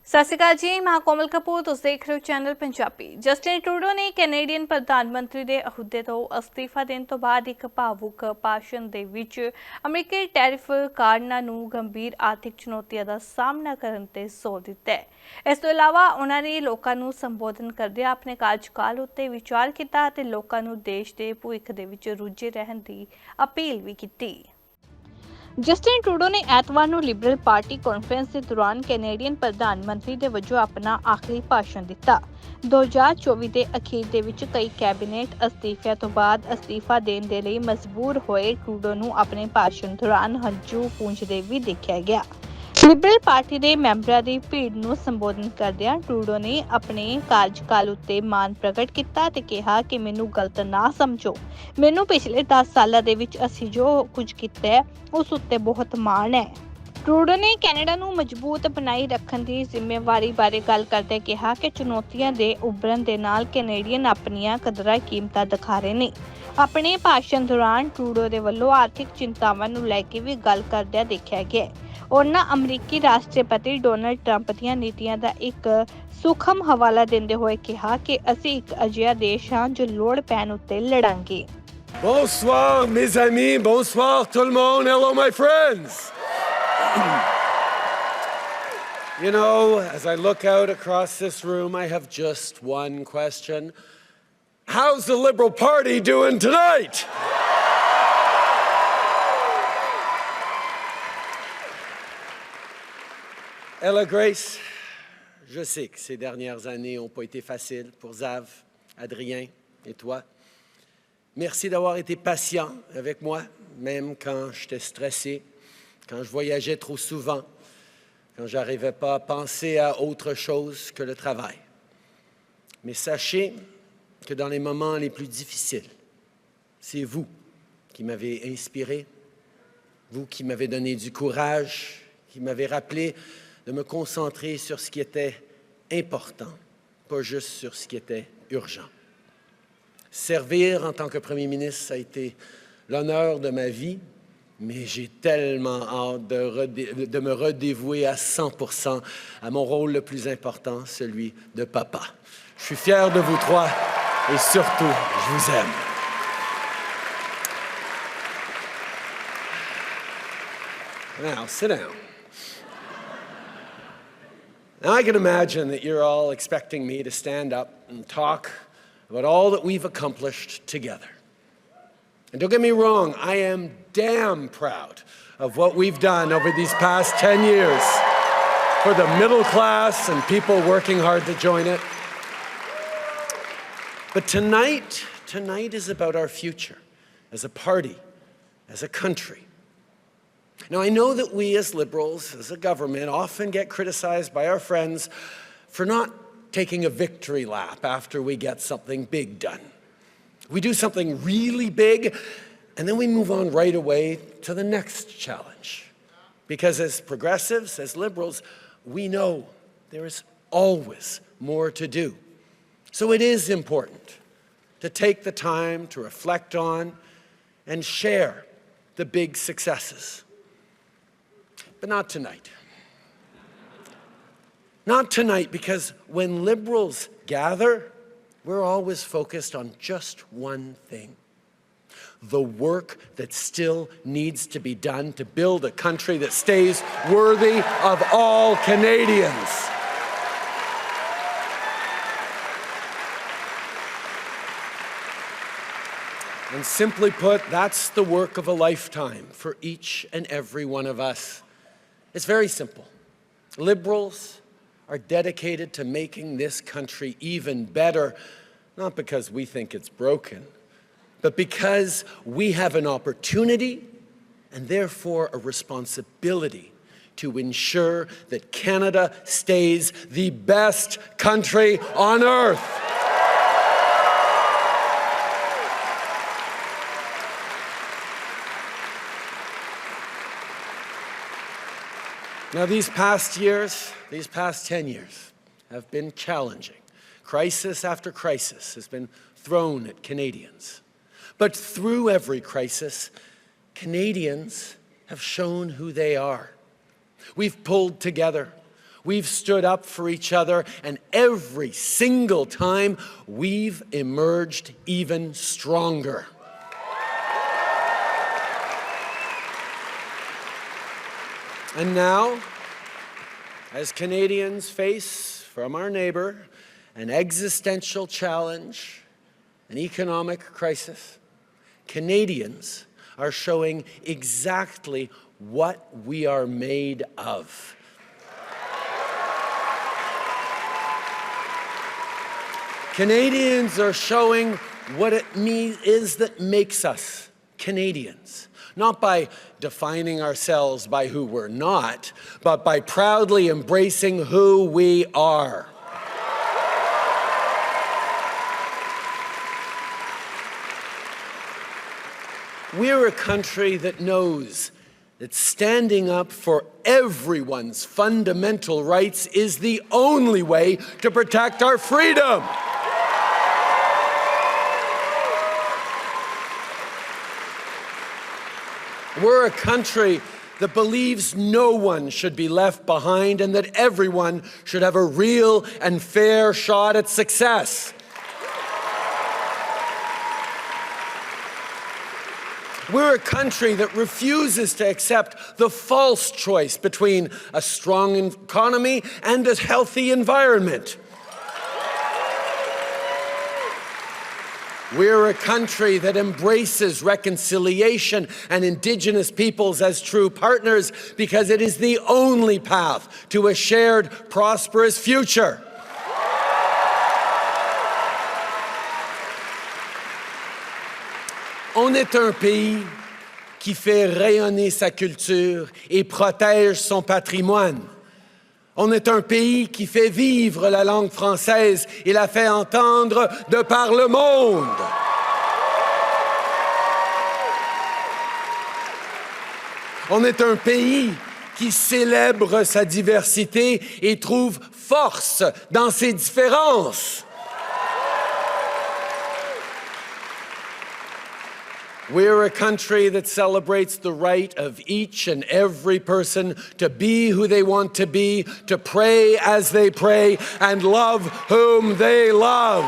ਸਤਿ ਸ਼੍ਰੀ ਅਕਾਲ ਜੀ, ਮੈਂ ਕੋਮਲ ਕਪੂਰ। ਤੁਸੀਂ ਦੇਖ ਰਹੇ ਹੋ ਚੈਨਲ ਪੰਜਾਬੀ। ਜਸਟਿਨ ਟਰੂਡੋ ਨੇ ਕੈਨੇਡੀਅਨ ਪ੍ਰਧਾਨ ਮੰਤਰੀ ਦੇ ਅਹੁਦੇ ਤੋਂ ਅਸਤੀਫਾ ਦੇਣ ਤੋਂ ਬਾਅਦ ਇੱਕ ਭਾਵੁਕ ਭਾਸ਼ਣ ਦੇ ਵਿੱਚ ਅਮਰੀਕੀ ਟੈਰਿਫ ਕਾਰਨਾਂ ਨੂੰ ਗੰਭੀਰ ਆਰਥਿਕ ਚੁਣੌਤੀਆਂ ਦਾ ਸਾਹਮਣਾ ਕਰਨ ਤੇ ਜ਼ੋਰ ਦਿੱਤਾ ਹੈ। ਇਸ ਤੋਂ ਇਲਾਵਾ ਉਹਨਾਂ ਨੇ ਲੋਕਾਂ ਨੂੰ ਸੰਬੋਧਨ ਕਰਦਿਆਂ ਆਪਣੇ ਕਾਰਜਕਾਲ ਉੱਤੇ ਵਿਚਾਰ ਕੀਤਾ ਅਤੇ ਲੋਕਾਂ ਨੂੰ ਦੇਸ਼ ਦੇ ਭਵਿੱਖ ਦੇ ਵਿੱਚ ਰੁੱਝੇ ਰਹਿਣ ਦੀ ਅਪੀਲ ਵੀ ਕੀਤੀ। ਜਸਟਿਨ ਟਰੂਡੋ ਨੇ ਐਤਵਾਰ ਨੂੰ ਲਿਬਰਲ ਪਾਰਟੀ ਕਾਨਫਰੰਸ ਦੇ ਦੌਰਾਨ ਕੈਨੇਡੀਅਨ ਪ੍ਰਧਾਨ ਮੰਤਰੀ ਦੇ ਵਜੋਂ ਆਪਣਾ ਆਖਰੀ ਭਾਸ਼ਣ ਦਿੱਤਾ। 2024 ਦੇ ਅਖੀਰ ਦੇ ਵਿੱਚ ਕਈ ਕੈਬਨਿਟ ਅਸਤੀਫਿਆਂ ਤੋਂ ਬਾਅਦ ਅਸਤੀਫਾ ਦੇਣ ਦੇ ਲਈ ਮਜਬੂਰ ਹੋਏ ਟਰੂਡੋ ਨੂੰ ਆਪਣੇ ਭਾਸ਼ਣ ਦੌਰਾਨ ਹੰਝੂ ਪੂੰਝਦੇ ਵੀ ਦੇਖਿਆ ਗਿਆ। ਲਿਬਰਲ ਪਾਰਟੀ ਦੇ ਮੈਂਬਰਾਂ ਦੀ ਭੀੜ ਨੂੰ ਸੰਬੋਧਨ ਕਰਦਿਆਂ ਟਰੂਡੋ ਨੇ ਆਪਣੇ ਕਾਰਜਕਾਲ ਉੱਤੇ ਮਾਣ ਪ੍ਰਗਟ ਕੀਤਾ ਤੇ ਕਿਹਾ ਕਿ ਮੈਨੂੰ ਗਲਤ ਨਾ ਸਮਝੋ, ਮੈਨੂੰ ਪਿਛਲੇ 10 ਸਾਲਾਂ ਦੇ ਵਿੱਚ ਅਸੀਂ ਜੋ ਕੁਝ ਕੀਤਾ ਹੈ ਉਸ ਉੱਤੇ ਬਹੁਤ ਮਾਣ ਹੈ। ਟਰੂਡੋ ਨੇ ਕੈਨੇਡਾ ਨੂੰ ਮਜ਼ਬੂਤ ਬਣਾਈ ਰੱਖਣ ਦੀ ਜ਼ਿੰਮੇਵਾਰੀ ਬਾਰੇ ਗੱਲ ਕਰਦੇ ਕਿਹਾ ਕਿ ਚੁਣੌਤੀਆਂ ਦੇ ਉੱਭਰਨ ਦੇ ਨਾਲ ਕੈਨੇਡੀਅਨ ਆਪਣੀਆਂ ਕਦਰਾਂ ਕੀਮਤਾਂ ਦਿਖਾ ਰਹੇ ਨੇ। ਆਪਣੇ ਭਾਸ਼ਣ ਦੌਰਾਨ ਟਰੂਡੋ ਦੇ ਵੱਲੋਂ ਆਰਥਿਕ ਚਿੰਤਾਵਾਂ ਨੂੰ ਲੈ ਕੇ ਵੀ ਗੱਲ ਕਰਦਿਆਂ ਦੇਖਿਆ ਗਿਆ। ਉਹਨਾਂ ਅਮਰੀਕੀ ਰਾਸ਼ਟਰਪਤੀ ਡੋਨਲਡ ਟਰੰਪ ਦੀਆਂ ਨੀਤੀਆਂ ਦਾ ਇੱਕ ਸੂਖਮ ਹਵਾਲਾ ਦਿੰਦੇ ਹੋਏ ਕਿਹਾ ਕਿ ਅਸੀਂ ਇੱਕ ਅਜਿਹਾ ਦੇਸ਼ ਹਾਂ ਜੋ ਲੋੜ ਪੈਣ ਉੱਤੇ ਲੜਾਂਗੇ। Bonsoir mes amis, bonsoir tout le monde, hello my friends. You know, as I look out across this room, I have just one question. How's the Liberal Party doing tonight? Ella Grace, je sais que ces dernières années n'ont pas été faciles pour Zav, Adrien et toi. Merci d'avoir été patient avec moi, même quand j'étais stressé, quand je voyageais trop souvent, quand je n'arrivais pas à penser à autre chose que le travail. Mais sachez que dans les moments les plus difficiles, c'est vous qui m'avez inspiré, vous qui m'avez donné du courage, qui m'avez rappelé de me concentrer sur ce qui était important, pas juste sur ce qui était urgent. Servir en tant que Premier ministre, ça a été l'honneur de ma vie, mais j'ai tellement hâte de me redévouer à 100% à mon rôle le plus important, celui de papa. Je suis fier de vous trois et surtout, je vous aime. Now, sit down. Now, I can imagine that you're all expecting me to stand up and talk about all that we've accomplished together. And don't get me wrong, I am damn proud of what we've done over these past 10 years for the middle class and people working hard to join it. But tonight is about our future as a party, as a country. Now, I know that we as Liberals, as a government, often get criticized by our friends for not taking a victory lap after we get something big done. We do something really big, and then we move on right away to the next challenge. Because as progressives, as Liberals, we know there is always more to do. So it is important to take the time to reflect on and share the big successes. But not tonight. Not tonight, because when Liberals gather, we're always focused on just one thing: the work that still needs to be done to build a country that stays worthy of all Canadians. And simply put, that's the work of a lifetime for each and every one of us. It's very simple. Liberals are dedicated to making this country even better, not because we think it's broken, but because we have an opportunity and therefore a responsibility to ensure that Canada stays the best country on earth. Now, these past 10 years have been challenging. Crisis after crisis has been thrown at Canadians. But through every crisis, Canadians have shown who they are. We've pulled together. We've stood up for each other, and every single time, we've emerged even stronger. And now, as Canadians face from our neighbor an existential challenge, an economic crisis, Canadians are showing exactly what we are made of. Canadians are showing what it is that makes us Canadians, not by defining ourselves by who we're not, but by proudly embracing who we are. We're a country that knows that standing up for everyone's fundamental rights is the only way to protect our freedom. We're a country that believes no one should be left behind and that everyone should have a real and fair shot at success. We're a country that refuses to accept the false choice between a strong economy and a healthy environment. We're a country that embraces reconciliation and Indigenous peoples as true partners because it is the only path to a shared, prosperous future. On est un pays qui fait rayonner sa culture et protège son patrimoine. On est un pays qui fait vivre la langue française et la fait entendre de par le monde. On est un pays qui célèbre sa diversité et trouve force dans ses différences. We're a country that celebrates the right of each and every person to be who they want to be, to pray as they pray, and love whom they love.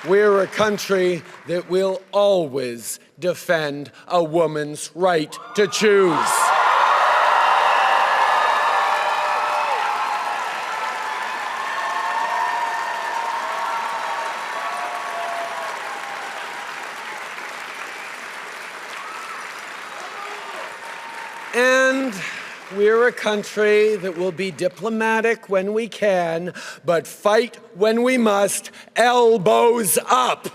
We're a country that will always defend a woman's right to choose. And we're a country that will be diplomatic when we can, but fight when we must, elbows up.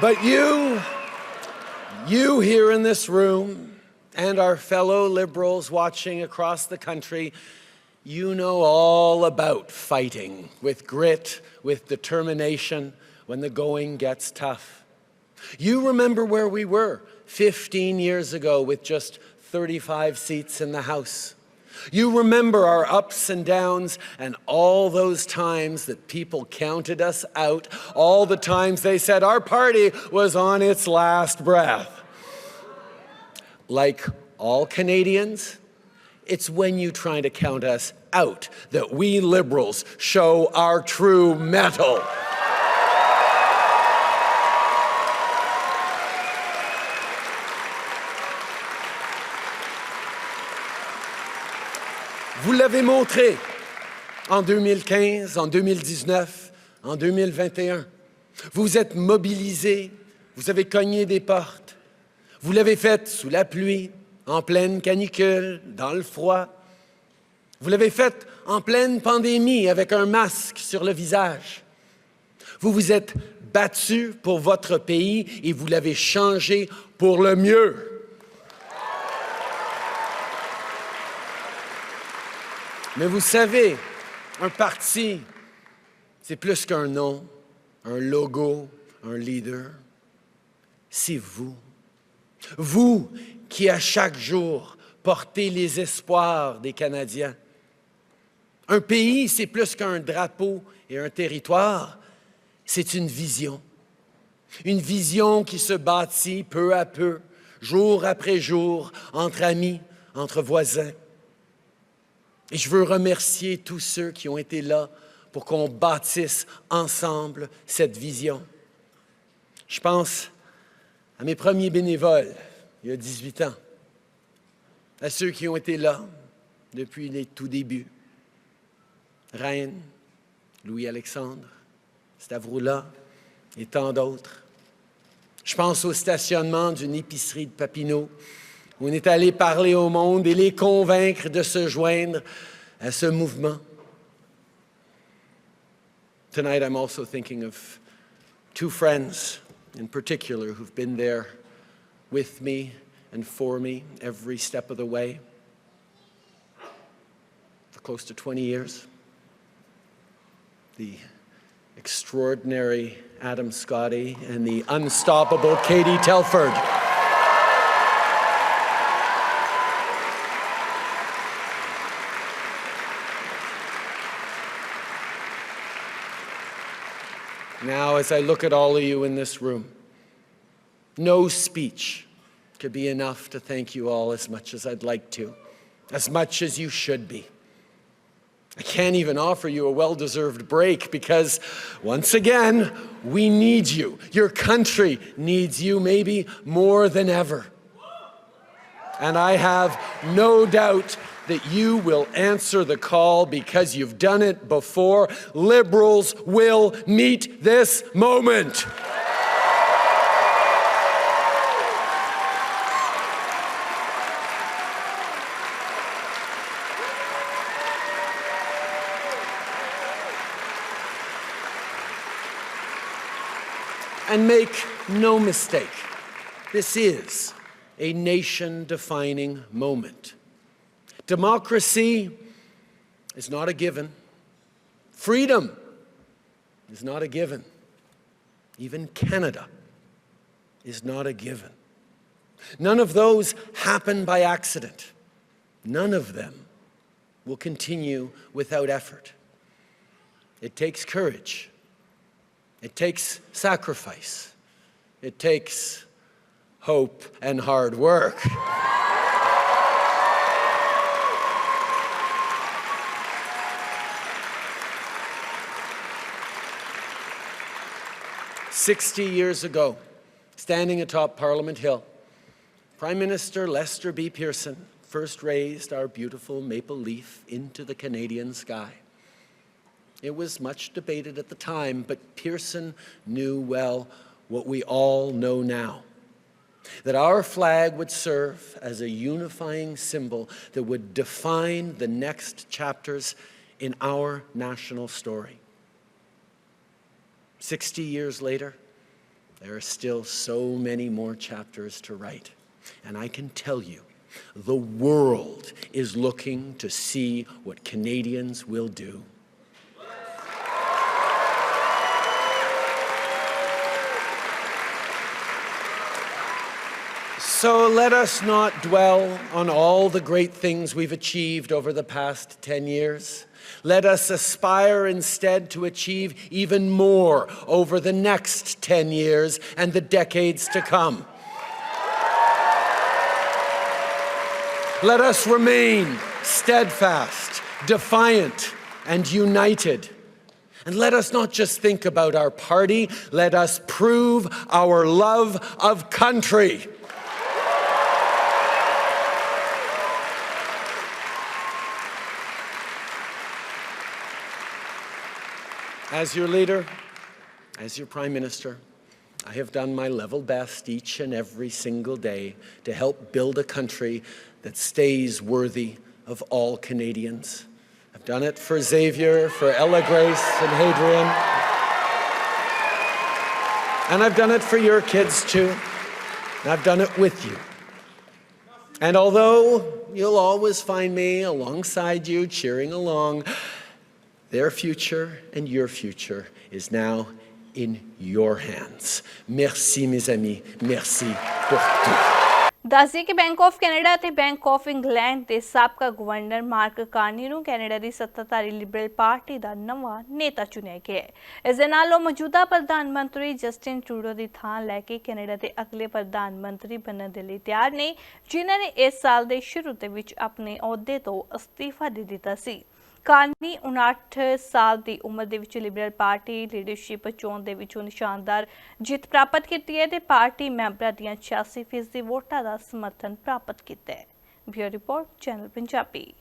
But you here in this room, and our fellow Liberals watching across the country, you know all about fighting with grit, with determination, when the going gets tough. You remember where we were 15 years ago with just 35 seats in the House. You remember our ups and downs and all those times that people counted us out, all the times they said our party was on its last breath. Like all Canadians, it's when you try to count us out that we Liberals show our true mettle. Vous l'avez montré en 2015, en 2019, en 2021. Vous vous êtes mobilisés, vous avez cogné des portes. Vous l'avez fait sous la pluie, en pleine canicule, dans le froid. Vous l'avez fait en pleine pandémie avec un masque sur le visage. Vous vous êtes battus pour votre pays et vous l'avez changé pour le mieux. Mais vous savez, un parti, c'est plus qu'un nom, un logo, un leader. C'est vous. Vous qui, à chaque jour, portez les espoirs des Canadiens. Un pays, c'est plus qu'un drapeau et un territoire, c'est une vision. Une vision qui se bâtit peu à peu, jour après jour, entre amis, entre voisins. Et je veux remercier tous ceux qui ont été là pour qu'on bâtisse ensemble cette vision. Je pense à mes premiers bénévoles, il y a 18 ans, à ceux qui ont été là depuis les tout débuts. Reine, Louis-Alexandre, Stavroula et tant d'autres. Je pense au stationnement d'une épicerie de Papineau, où on est allé parler au monde et les convaincre de se joindre à ce mouvement. Tonight, I'm also thinking of two friends in particular who've been there with me and for me every step of the way for close to 20 years. The extraordinary Adam Scotty and the unstoppable Katie Telford. Now, as I look at all of you in this room, no speech could be enough to thank you all as much as I'd like to, as much as you should be. I can't even offer you a well-deserved break because, once again, we need you. Your country needs you maybe more than ever. And I have no doubt that you will answer the call because you've done it before. Liberals will meet this moment. And make no mistake, this is a nation-defining moment. Democracy is not a given. Freedom is not a given. Even Canada is not a given. None of those happen by accident. None of them will continue without effort. It takes courage. It takes sacrifice. It takes hope and hard work. "60 years ago, standing atop Parliament Hill, Prime Minister Lester B. Pearson first raised our beautiful maple leaf into the Canadian sky. It was much debated at the time, but Pearson knew well what we all know now, that our flag would serve as a unifying symbol that would define the next chapters in our national story. 60 years later, there are still so many more chapters to write. And I can tell you, the world is looking to see what Canadians will do. So let us not dwell on all the great things we've achieved over the past 10 years. Let us aspire instead to achieve even more over the next 10 years and the decades to come. Let us remain steadfast, defiant, and united. And let us not just think about our party, let us prove our love of country. As your leader, as your Prime Minister, I have done my level best each and every single day to help build a country that stays worthy of all Canadians. I've done it for Xavier, for Ella Grace and Hadrian. And I've done it for your kids too. And I've done it with you. And although you'll always find me alongside you, cheering along, their future and your future is now in your hands. Merci, mes amis. Merci pour tout. ਦੱਸਦੇ ਕਿ bank of Canada ਅਤੇ bank of England ਦੇ ਸਾਬਕਾ governor mark Carney ਨੂੰ Canada ਦੀ ਸੱਤਾਧਾਰੀ Liberal party ਦਾ ਨਵਾਂ ਨੇਤਾ ਚੁਣਿਆ ਗਿਆ ਹੈ। ਇਸ ਦੇ ਨਾਲ ਉਹ ਮੌਜੂਦਾ ਪ੍ਰਧਾਨ ਮੰਤਰੀ ਜਸਟਿਨ ਟਰੂਡੋ ਦੀ ਥਾਂ ਲੈ ਕੇ ਕੈਨੇਡਾ ਦੇ ਅਗਲੇ ਪ੍ਰਧਾਨ ਮੰਤਰੀ ਬਣਨ ਦੇ ਲਈ ਤਿਆਰ ਨੇ, ਜਿਨ੍ਹਾਂ ਨੇ ਇਸ ਸਾਲ ਦੇ ਸ਼ੁਰੂ ਦੇ ਵਿੱਚ ਆਪਣੇ ਅਹੁਦੇ ਤੋਂ ਅਸਤੀਫਾ ਦੇ ਦਿੱਤਾ ਸੀ। ਕਾਰਨੀ 59 ਸਾਲ ਦੀ ਉਮਰ ਦੇ ਵਿੱਚ ਲਿਬਰਲ ਪਾਰਟੀ ਲੀਡਰਸ਼ਿਪ ਚੋਣ ਦੇ ਵਿੱਚੋਂ ਨਿਸ਼ਾਨਦਾਰ ਜਿੱਤ ਪ੍ਰਾਪਤ ਕੀਤੀ ਹੈ ਤੇ ਪਾਰਟੀ ਮੈਂਬਰਾਂ ਦੀਆਂ 86% ਵੋਟਾਂ ਦਾ ਸਮਰਥਨ ਪ੍ਰਾਪਤ ਕੀਤਾ ਹੈ। Bureau report channel Punjabi.